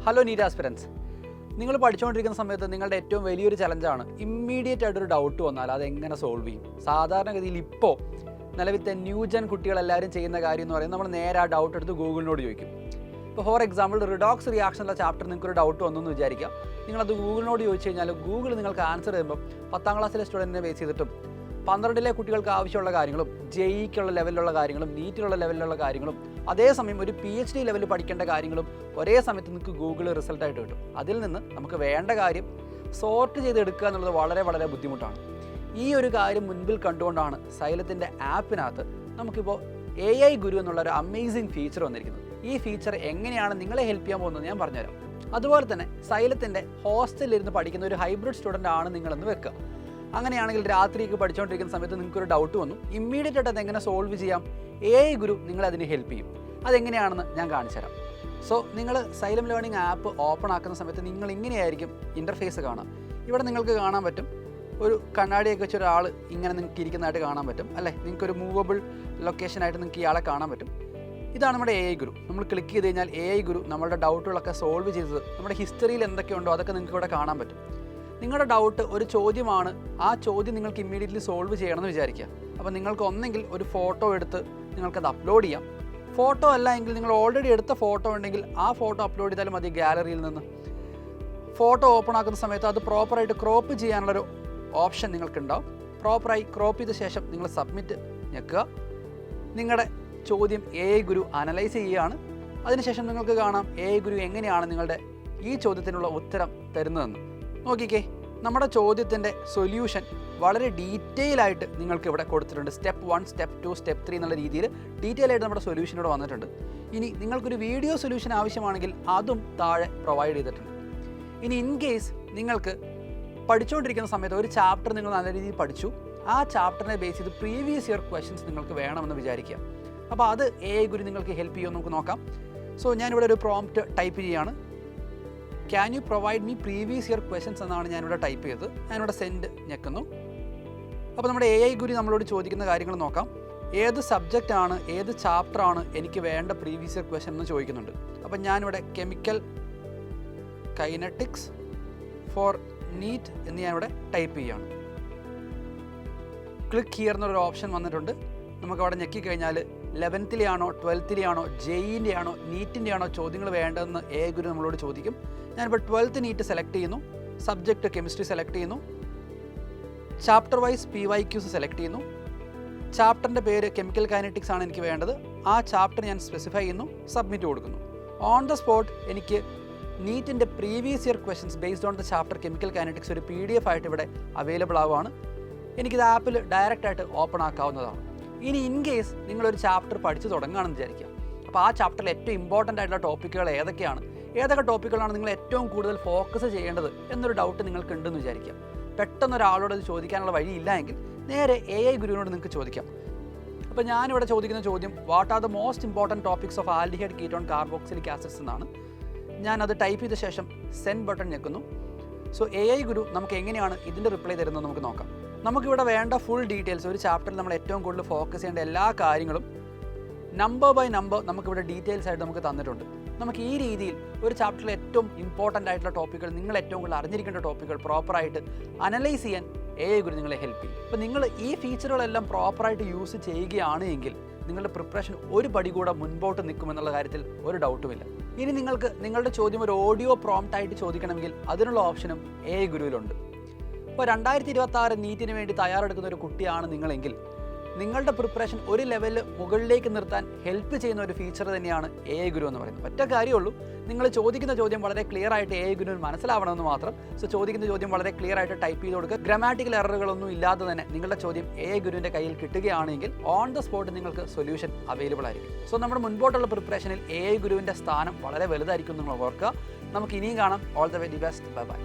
Hello NEET aspirants, നിങ്ങൾ പഠിച്ചുകൊണ്ടിരിക്കുന്ന സമയത്ത് നിങ്ങളുടെ ഏറ്റവും വലിയൊരു ചലഞ്ചാണ് ഇമ്മീഡിയറ്റ് ആയിട്ടൊരു ഡൗട്ട് വന്നാൽ അതെങ്ങനെ സോൾവ് ചെയ്യും. സാധാരണഗതിയിൽ ഇപ്പോൾ നിലവിലത്തെ ന്യൂജൻ കുട്ടികളെല്ലാവരും ചെയ്യുന്ന കാര്യം എന്ന് പറയുന്നത് നമ്മൾ നേരെ ആ ഡൗട്ട് എടുത്ത് ഗൂഗിളിനോട് ചോദിക്കും. ഇപ്പോൾ ഫോർ എക്സാമ്പിൾ റിഡോക്സ് റിയാക്ഷൻ എന്ന ചാപ്റ്റർ നിങ്ങൾക്കൊരു ഡൗട്ട് വന്നു എന്ന് വിചാരിക്കുക. നിങ്ങളത് ഗൂഗിളിനോട് ചോദിച്ചു കഴിഞ്ഞാൽ ഗൂഗിൾ നിങ്ങൾക്ക് ആൻസർ തരുമ്പോൾ 10ാം ക്ലാസ്സിലെ സ്റ്റുഡൻറ്റിനെ ബേസ് ചെയ്തിട്ടും 12ലെ കുട്ടികൾക്ക് ആവശ്യമുള്ള കാര്യങ്ങളും ജെഇക്കുള്ള ലെവലിലുള്ള കാര്യങ്ങളും നീറ്റിലുള്ള ലെവലിലുള്ള കാര്യങ്ങളും അതേസമയം ഒരു PhD ലെവലിൽ പഠിക്കേണ്ട കാര്യങ്ങളും ഒരേ സമയത്ത് നിങ്ങൾക്ക് ഗൂഗിൾ റിസൾട്ടായിട്ട് കിട്ടും. അതിൽ നിന്ന് നമുക്ക് വേണ്ട കാര്യം സോർട്ട് ചെയ്തെടുക്കുക എന്നുള്ളത് വളരെ വളരെ ബുദ്ധിമുട്ടാണ്. ഈ ഒരു കാര്യം മുൻപിൽ കണ്ടുകൊണ്ടാണ് സൈലത്തിൻ്റെ ആപ്പിനകത്ത് നമുക്കിപ്പോൾ AI ഗുരു എന്നുള്ള ഒരു അമേസിങ് ഫീച്ചർ വന്നിരിക്കുന്നത്. ഈ ഫീച്ചർ എങ്ങനെയാണ് നിങ്ങളെ ഹെൽപ്പ് ചെയ്യാൻ പോകുന്നത് ഞാൻ പറഞ്ഞുതരാം. അതുപോലെ തന്നെ സൈലത്തിൻ്റെ ഹോസ്റ്റലിലിരുന്ന് പഠിക്കുന്ന ഒരു ഹൈബ്രിഡ് സ്റ്റുഡൻ്റ് ആണ് നിങ്ങളെന്ന് വെക്കുക. അങ്ങനെയാണെങ്കിൽ രാത്രിക്ക് പഠിച്ചുകൊണ്ടിരിക്കുന്ന സമയത്ത് നിങ്ങൾക്കൊരു ഡൗട്ട് വന്നു, ഇമ്മീഡിയറ്റ് ആയിട്ട് അതെങ്ങനെ സോൾവ് ചെയ്യാം? AI ഗുരു നിങ്ങളെ അതിന് ഹെൽപ്പ് ചെയ്യും. അതെങ്ങനെയാണെന്ന് ഞാൻ കാണിച്ചു തരാം. സോ നിങ്ങൾ സൈലം ലേണിംഗ് ആപ്പ് ഓപ്പൺ ആക്കുന്ന സമയത്ത് നിങ്ങൾ ഇങ്ങനെയായിരിക്കും ഇൻ്റർഫേസ് കാണാം. ഇവിടെ നിങ്ങൾക്ക് കാണാൻ പറ്റും ഒരു കണ്ണാടിയൊക്കെ വെച്ച ഒരാൾ ഇങ്ങനെ നിങ്ങൾക്ക് ഇരിക്കുന്നതായിട്ട് കാണാൻ പറ്റും അല്ലേ. നിങ്ങൾക്കൊരു മൂവബിൾ ലൊക്കേഷനായിട്ട് നിങ്ങൾക്ക് ഇയാളെ കാണാൻ പറ്റും. ഇതാണ് നമ്മുടെ AI ഗുരു. നമ്മൾ ക്ലിക്ക് ചെയ്ത് കഴിഞ്ഞാൽ AI ഗുരു നമ്മളുടെ ഡൗട്ടുകളൊക്കെ സോൾവ് ചെയ്തത് നമ്മുടെ ഹിസ്റ്ററിയിൽ എന്തൊക്കെയുണ്ടോ അതൊക്കെ നിങ്ങൾക്ക് ഇവിടെ കാണാൻ പറ്റും. നിങ്ങളുടെ ഡൗട്ട് ഒരു ചോദ്യമാണ്, ആ ചോദ്യം നിങ്ങൾക്ക് ഇമ്മീഡിയറ്റ്ലി സോൾവ് ചെയ്യണമെന്ന് വിചാരിക്കുക. അപ്പോൾ നിങ്ങൾക്ക് ഒന്നെങ്കിൽ ഒരു ഫോട്ടോ എടുത്ത് നിങ്ങൾക്കത് അപ്ലോഡ് ചെയ്യാം. ഫോട്ടോ അല്ല എങ്കിൽ നിങ്ങൾ ഓൾറെഡി എടുത്ത ഫോട്ടോ ഉണ്ടെങ്കിൽ ആ ഫോട്ടോ അപ്ലോഡ് ചെയ്താലും മതി. ഗാലറിയിൽ നിന്ന് ഫോട്ടോ ഓപ്പൺ ആക്കുന്ന സമയത്ത് അത് പ്രോപ്പറായിട്ട് ക്രോപ്പ് ചെയ്യാനുള്ളൊരു ഓപ്ഷൻ നിങ്ങൾക്കുണ്ടാവും. പ്രോപ്പറായി ക്രോപ്പ് ചെയ്ത ശേഷം നിങ്ങൾ സബ്മിറ്റ് ഞെക്കുക. നിങ്ങളുടെ ചോദ്യം AI ഗുരു അനലൈസ് ചെയ്യുകയാണ്. അതിനുശേഷം നിങ്ങൾക്ക് കാണാം AI ഗുരു എങ്ങനെയാണ് നിങ്ങളുടെ ഈ ചോദ്യത്തിനുള്ള ഉത്തരം തരുന്നതെന്ന്. നോക്കിക്കേ, നമ്മുടെ ചോദ്യത്തിൻ്റെ സൊല്യൂഷൻ വളരെ ഡീറ്റെയിൽ ആയിട്ട് നിങ്ങൾക്ക് ഇവിടെ കൊടുത്തിട്ടുണ്ട്. സ്റ്റെപ്പ് 1, സ്റ്റെപ്പ് 2, സ്റ്റെപ്പ് 3 എന്നുള്ള രീതിയിൽ ഡീറ്റെയിൽ ആയിട്ട് നമ്മുടെ സൊല്യൂഷൻ ഇവിടെ വന്നിട്ടുണ്ട്. ഇനി നിങ്ങൾക്കൊരു വീഡിയോ സൊല്യൂഷൻ ആവശ്യമാണെങ്കിൽ അതും താഴെ പ്രൊവൈഡ് ചെയ്തിട്ടുണ്ട്. ഇനി ഇൻ കേസ് നിങ്ങൾക്ക് പഠിച്ചുകൊണ്ടിരിക്കുന്ന സമയത്ത് ഒരു ചാപ്റ്റർ നിങ്ങൾ നല്ല രീതിയിൽ പഠിച്ചു, ആ ചാപ്റ്ററിനെ ബേസ് ചെയ്ത് പ്രീവിയസ് ഇയർ ക്വസ്റ്റ്യൻസ് നിങ്ങൾക്ക് വേണമെന്ന് വിചാരിക്കുക. അപ്പോൾ അത് AI ഗുരു നിങ്ങൾക്ക് ഹെൽപ്പ് ചെയ്യുമെന്ന് നമുക്ക് നോക്കാം. സോ ഞാനിവിടെ ഒരു പ്രോംപ്റ്റ് ടൈപ്പ് ചെയ്യുകയാണ്. Can you provide me previous year questions എന്നാണ് ഞാനിവിടെ ടൈപ്പ് ചെയ്തത്. ഞാനിവിടെ സെൻഡ് ഞെക്കുന്നു. അപ്പോൾ നമ്മുടെ AI ഗുരു നമ്മളോട് ചോദിക്കുന്ന കാര്യങ്ങൾ നോക്കാം. ഏത് സബ്ജക്റ്റാണ്, ഏത് ചാപ്റ്ററാണ് എനിക്ക് വേണ്ട പ്രീവിയസ് ഇയർ ക്വസ്റ്റ്യൻ എന്ന് ചോദിക്കുന്നുണ്ട്. അപ്പം ഞാനിവിടെ കെമിക്കൽ കൈനറ്റിക്സ് ഫോർ നീറ്റ് എന്ന് ഞാനിവിടെ ടൈപ്പ് ചെയ്യുകയാണ്. ക്ലിക്ക് ഹിയർ എന്നൊരു ഓപ്ഷൻ വന്നിട്ടുണ്ട്. നമുക്കവിടെ ഞെക്കിക്കഴിഞ്ഞാൽ 11ലെ ആണോ 12ലെ ആണോ ജെഇൻ്റെ ആണോ നീറ്റിൻ്റെ ആണോ ചോദ്യങ്ങൾ വേണ്ടതെന്ന് AI ഗുരു നമ്മളോട് ചോദിക്കും. ഞാനിപ്പോൾ 12th നീറ്റ് സെലക്ട് ചെയ്യുന്നു. സബ്ജക്റ്റ് കെമിസ്ട്രി സെലക്ട് ചെയ്യുന്നു. ചാപ്റ്റർ വൈസ് PYQs സെലക്ട് ചെയ്യുന്നു. ചാപ്റ്ററിൻ്റെ പേര് കെമിക്കൽ കൈനറ്റിക്സ് ആണ് എനിക്ക് വേണ്ടത്. ആ ചാപ്റ്റർ ഞാൻ സ്പെസിഫൈ ചെയ്യുന്നു, സബ്മിറ്റ് കൊടുക്കുന്നു. ഓൺ ദ സ്പോട്ട് എനിക്ക് നീറ്റിൻ്റെ previous year questions based on the chapter chemical kinetics ഒരു PDF ആയിട്ട് ഇവിടെ അവൈലബിൾ ആവുകയാണ്. എനിക്കിത് ആപ്പിൽ ഡയറക്റ്റായിട്ട് ഓപ്പൺ ആക്കാവുന്നതാണ്. ഇനി ഇൻ കേസ് നിങ്ങളൊരു ചാപ്റ്റർ പഠിച്ചു തുടങ്ങുകയാണെന്ന് വിചാരിക്കുക. അപ്പോൾ ആ ചാപ്റ്ററിൽ ഏറ്റവും ഇമ്പോർട്ടൻ്റ് ആയിട്ടുള്ള ടോപ്പിക്കുകൾ ഏതൊക്കെയാണ്, ഏതൊക്കെ ടോപ്പിക്കുകളാണ് നിങ്ങൾ ഏറ്റവും കൂടുതൽ ഫോക്കസ് ചെയ്യേണ്ടത് എന്നൊരു ഡൗട്ട് നിങ്ങൾക്ക് ഉണ്ടെന്ന് വിചാരിക്കുക. പെട്ടെന്ന് ഒരാളോട് അത് ചോദിക്കാനുള്ള വഴിയില്ല എങ്കിൽ നേരെ AI ഗുരുവിനോട് നിങ്ങൾക്ക് ചോദിക്കാം. അപ്പോൾ ഞാനിവിടെ ചോദിക്കുന്ന ചോദ്യം what are the most important topics of aldehyde ketone carboxylic acids എന്നാണ്. ഞാനത് ടൈപ്പ് ചെയ്ത ശേഷം സെൻഡ് ബട്ടൺ ഞെക്കുന്നു. സോ AI ഗുരു നമുക്ക് എങ്ങനെയാണ് ഇതിൻ്റെ റിപ്ലൈ തരുന്നത് നമുക്ക് നോക്കാം. നമുക്കിവിടെ വേണ്ട ഫുൾ ഡീറ്റെയിൽസ്, ഒരു ചാപ്റ്ററിൽ നമ്മൾ ഏറ്റവും കൂടുതൽ ഫോക്കസ് ചെയ്യേണ്ട എല്ലാ കാര്യങ്ങളും നമ്പർ ബൈ നമ്പർ നമുക്കിവിടെ ഡീറ്റെയിൽസ് ആയിട്ട് നമുക്ക് തന്നിട്ടുണ്ട്. നമുക്ക് ഈ രീതിയിൽ ഒരു ചാപ്റ്ററിൽ ഏറ്റവും ഇമ്പോർട്ടൻ്റ് ആയിട്ടുള്ള ടോപ്പിക്കുകൾ, നിങ്ങൾ ഏറ്റവും കൂടുതൽ അറിഞ്ഞിരിക്കേണ്ട ടോപ്പിക്കുകൾ പ്രോപ്പറായിട്ട് അനലൈസ് ചെയ്യാൻ AI ഗുരു നിങ്ങളെ ഹെൽപ്പ് ചെയ്യും. അപ്പോൾ നിങ്ങൾ ഈ ഫീച്ചറുകളെല്ലാം പ്രോപ്പറായിട്ട് യൂസ് ചെയ്യുകയാണ് എങ്കിൽ നിങ്ങളുടെ പ്രിപ്പറേഷൻ ഒരു പടി കൂടെ മുൻപോട്ട് നിൽക്കുമെന്നുള്ള കാര്യത്തിൽ ഒരു ഡൗട്ടുമില്ല. ഇനി നിങ്ങൾക്ക് നിങ്ങളുടെ ചോദ്യം ഒരു ഓഡിയോ പ്രോംപ്റ്റ് ആയിട്ട് ചോദിക്കണമെങ്കിൽ അതിനുള്ള ഓപ്ഷനും AI ഗുരുവിലുണ്ട്. ഇപ്പോൾ 2026 നീറ്റിന് വേണ്ടി തയ്യാറെടുക്കുന്ന ഒരു കുട്ടിയാണ് നിങ്ങളെങ്കിൽ നിങ്ങളുടെ പ്രിപ്പറേഷൻ ഒരു ലെവലിൽ മുകളിലേക്ക് നിർത്താൻ ഹെൽപ്പ് ചെയ്യുന്ന ഒരു ഫീച്ചർ തന്നെയാണ് AI ഗുരു എന്ന് പറയുന്നത്. ഒറ്റ കാര്യമുള്ളൂ, നിങ്ങൾ ചോദിക്കുന്ന ചോദ്യം വളരെ ക്ലിയർ ആയിട്ട് AI ഗുരുവിന് മനസ്സിലാവണമെന്ന് മാത്രം. സോ ചോദിക്കുന്ന ചോദ്യം വളരെ ക്ലിയർ ആയിട്ട് ടൈപ്പ് ചെയ്ത് കൊടുക്കുക. ഗ്രാമാറ്റിക്കൽ എററുകളൊന്നും ഇല്ലാതെ തന്നെ നിങ്ങളുടെ ചോദ്യം AI ഗുരുവിൻ്റെ കയ്യിൽ കിട്ടുകയാണെങ്കിൽ ഓൺ ദ സ്പോട്ട് നിങ്ങൾക്ക് സൊല്യൂഷൻ അവൈലബിൾ ആയിരിക്കും. സോ നമ്മുടെ മുൻപോട്ടുള്ള പ്രിപ്പറേഷനിൽ AI ഗുരുവിൻ്റെ സ്ഥാനം വളരെ വലുതായിരിക്കും നിങ്ങൾ ഓർക്കുക. നമുക്ക് ഇനിയും കാണാം. All the very best. Bye bye.